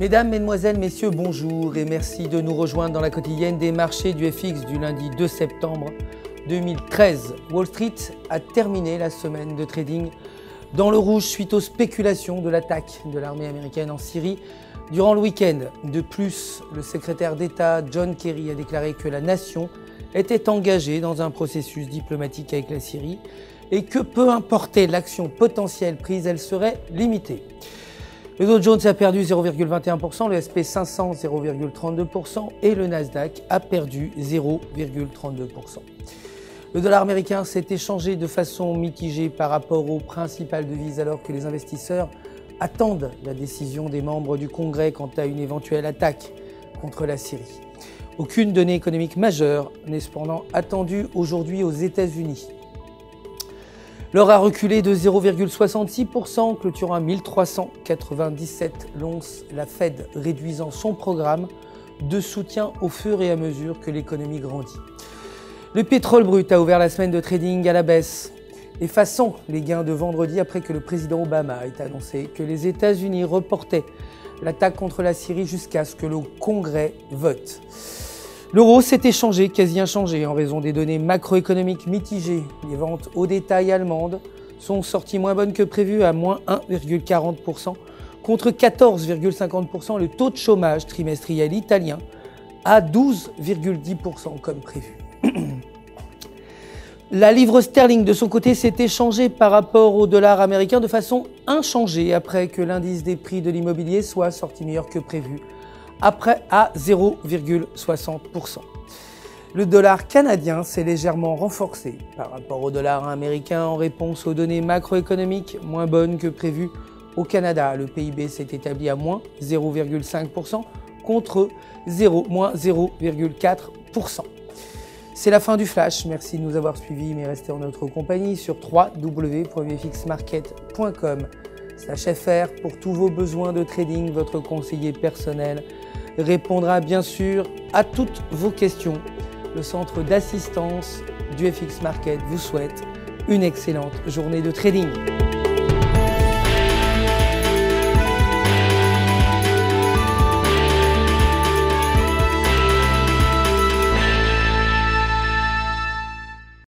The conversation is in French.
Mesdames, Mesdemoiselles, Messieurs, bonjour et merci de nous rejoindre dans la quotidienne des marchés du FX du lundi 2 septembre 2013. Wall Street a terminé la semaine de trading dans le rouge suite aux spéculations de l'attaque de l'armée américaine en Syrie durant le week-end. De plus, le secrétaire d'État John Kerry a déclaré que la nation était engagée dans un processus diplomatique avec la Syrie et que peu importait l'action potentielle prise, elle serait limitée. Le Dow Jones a perdu 0,21%, le SP 500 0,32% et le Nasdaq a perdu 0,32%. Le dollar américain s'est échangé de façon mitigée par rapport aux principales devises alors que les investisseurs attendent la décision des membres du Congrès quant à une éventuelle attaque contre la Syrie. Aucune donnée économique majeure n'est cependant attendue aujourd'hui aux États-Unis. L'or a reculé de 0,66%, clôturant à 1397 l'once, la Fed réduisant son programme de soutien au fur et à mesure que l'économie grandit. Le pétrole brut a ouvert la semaine de trading à la baisse, effaçant les gains de vendredi après que le président Obama ait annoncé que les États-Unis reportaient l'attaque contre la Syrie jusqu'à ce que le Congrès vote. L'euro s'est échangé, quasi inchangé, en raison des données macroéconomiques mitigées. Les ventes au détail allemandes sont sorties moins bonnes que prévu à moins 1,40% contre 14,50%. Le taux de chômage trimestriel italien à 12,10% comme prévu. La livre sterling de son côté s'est échangée par rapport au dollar américain de façon inchangée après que l'indice des prix de l'immobilier soit sorti meilleur que prévu, après à 0,60%. Le dollar canadien s'est légèrement renforcé par rapport au dollar américain en réponse aux données macroéconomiques moins bonnes que prévues au Canada. Le PIB s'est établi à moins 0,5% contre moins 0,4%. C'est la fin du flash. Merci de nous avoir suivis, mais restez en notre compagnie sur www.vfxmarket.com/fr pour tous vos besoins de trading. Votre conseiller personnel répondra bien sûr à toutes vos questions. Le centre d'assistance du FX Market vous souhaite une excellente journée de trading.